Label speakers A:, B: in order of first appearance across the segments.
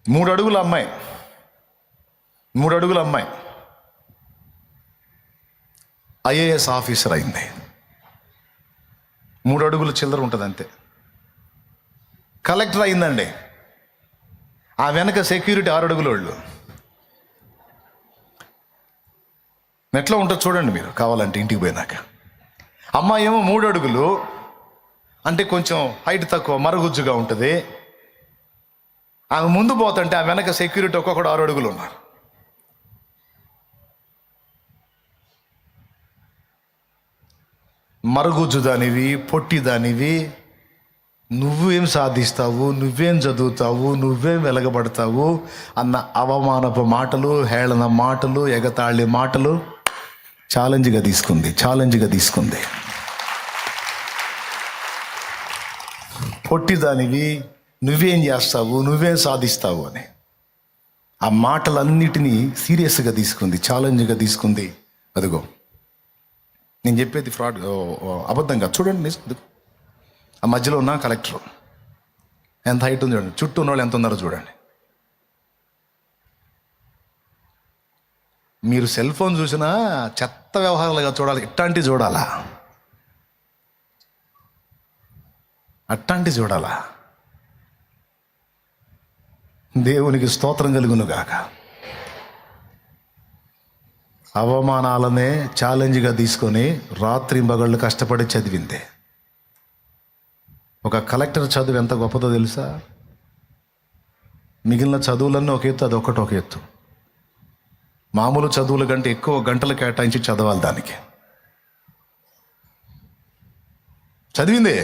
A: 3 అడుగుల అమ్మాయి 3 అడుగుల అమ్మాయి ఐఏఎస్ ఆఫీసర్ అయింది. 3 అడుగుల చిల్లర ఉంటుంది అంతే. కలెక్టర్ అయిందండి. ఆ వెనక సెక్యూరిటీ 6 అడుగుల వాళ్ళు. ఎట్లా ఉంటుంది చూడండి మీరు కావాలంటే ఇంటికి పోయినాక. అమ్మాయి ఏమో 3 అడుగులు అంటే కొంచెం హైట్ తక్కువ, మరుగుజ్జుగా ఉంటుంది. ఆమె ముందు పోతుంటే ఆ వెనక సెక్యూరిటీ ఒక్కొక్కడు 6 అడుగులు ఉన్నారు. మరుగుజ్జు దానివి, పొట్టి దానివి, నువ్వేం సాధిస్తావు, నువ్వేం చదువుతావు, నువ్వేం వెలగబడతావు అన్న అవమానపు మాటలు, హేళన మాటలు, ఎగతాళి మాటలు ఛాలెంజ్గా తీసుకుంది. పొట్టి దానివి, నువ్వేం చేస్తావు, నువ్వేం సాధిస్తావు అని ఆ మాటలన్నిటినీ సీరియస్గా తీసుకుంది, ఛాలెంజ్గా తీసుకుంది. అదిగో నేను చెప్పేది ఫ్రాడ్, అబద్ధంగా చూడండి. ఆ మధ్యలో ఉన్న కలెక్టర్ ఎంత హైట్ ఉంది చూడండి, చుట్టూ ఉన్న వాళ్ళు ఎంత ఉన్నారో చూడండి. మీరు సెల్ ఫోన్ చూసినా చెత్త వ్యవహారాలుగా చూడాలి, ఇట్లాంటివి చూడాలా, అట్లాంటివి చూడాలా. దేవునికి స్తోత్రం కలుగును గాక. అవమానాలనే ఛాలెంజ్గా తీసుకొని రాత్రి మగళ్ళు కష్టపడి చదివింది. ఒక కలెక్టర్ చదువు ఎంత గొప్పదో తెలుసా? మిగిలిన చదువులన్నీ ఒక ఎత్తు, అది ఒకటి ఒక ఎత్తు. మామూలు చదువుల కంటే ఎక్కువ గంటలు కేటాయించి చదవాలి. దానికి చదివింది.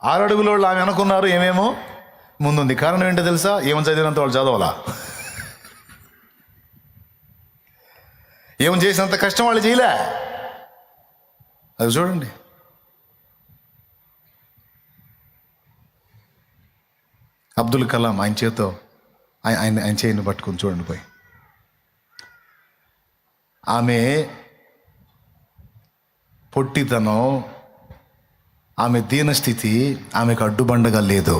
A: 6 అడుగుల వాళ్ళు ఆమె అనుకున్నారు ఏమేమో ముందుంది. కారణం ఏంటో తెలుసా? ఏమని చదివినంత వాళ్ళు చదవాలా, ఏమని చేసినంత కష్టం వాళ్ళు చేయలే. అది చూడండి. అబ్దుల్ కలాం ఆయన చేతో ఆయన చేయని పట్టుకుని చూడండి పోయి. ఆమె పొట్టితనం, ఆమె దీనస్థితి ఆమెకు అడ్డుబండగా లేదు.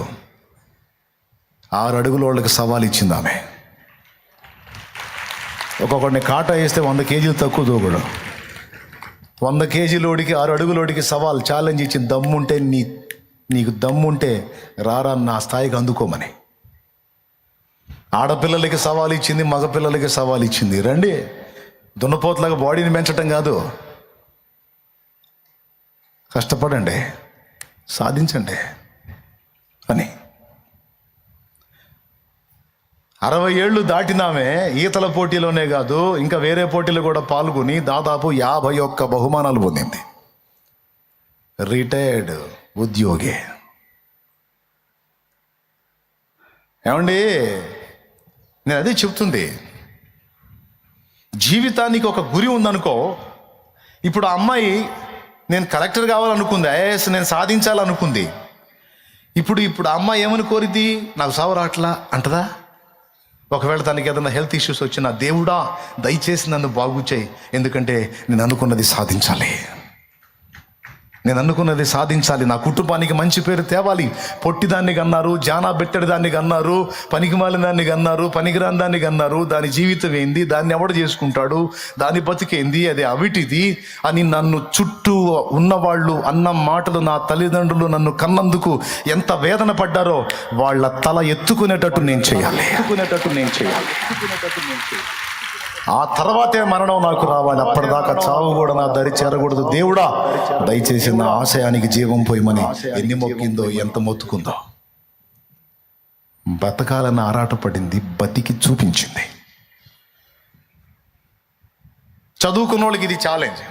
A: 6 అడుగుల వాళ్ళకి సవాల్ ఇచ్చింది ఆమె. ఒక్కొక్కడిని కాటా వేస్తే 100 కేజీలు తక్కువ దూకడు. 100 కేజీలోడికి 6 అడుగులోడికి సవాల్, ఛాలెంజ్ ఇచ్చింది. దమ్ముంటే నీకు దమ్ముంటే రారా నా స్థాయికి అందుకోమని. ఆడపిల్లలకి సవాల్ ఇచ్చింది, మగపిల్లలకి సవాల్ ఇచ్చింది. రండి, దున్నపోతులాగా బాడీని పెంచటం కాదు, కష్టపడండి, సాధించండి అని. 60 ఏళ్ళు దాటినామే ఈతల పోటీలోనే కాదు ఇంకా వేరే పోటీలు కూడా పాల్గొని దాదాపు 51 బహుమానాలు పొందింది. రిటైర్డ్ ఉద్యోగి. ఏమండి, నేను అదే చెప్తుంది. జీవితానికి ఒక గురి ఉందనుకో. ఇప్పుడు ఆ అమ్మాయి నేను కలెక్టర్ కావాలనుకుంది, ఐఏఎస్ నేను సాధించాలనుకుంది. ఇప్పుడు ఆ అమ్మాయి ఏమని కోరిద్ది? నాకు సావు రాట్లా అంటదా? ఒకవేళ తనకి ఏదైనా హెల్త్ ఇష్యూస్ వచ్చినా, దేవుడా దయచేసి నన్ను బాగు చేయి, ఎందుకంటే నేను అనుకున్నది సాధించాలి, నా కుటుంబానికి మంచి పేరు తేవాలి. పొట్టిదాన్ని కన్నారు, జానా బెట్టడి దాన్ని కన్నారు, పనికిమాలిన దాన్ని కన్నారు, పనికిరాని దాన్ని కన్నారు. దాని జీవితం ఏంది, దాన్ని ఎవడు చేసుకుంటాడు, దాని బతికేంది, అది అవిటిది అని నన్ను చుట్టూ ఉన్నవాళ్ళు అన్న మాటలు, నా తల్లిదండ్రులు నన్ను కన్నందుకు ఎంత వేదన పడ్డారో వాళ్ళ తల ఎత్తుకునేటట్టు నేను చేయాలి. ఆ తర్వాతే మరణం నాకు రావాలి. అప్పటిదాకా చావు కూడా నా దరి చేరకూడదు. దేవుడా దయచేసి నా ఆశయానికి జీవం పోయమని ఎన్ని మొక్కిందో, ఎంత మొత్తుకుందో. బతకాలని ఆరాటపడింది, బతికి చూపించింది. చదువుకున్న వాళ్ళకి ఇది ఛాలెంజ్.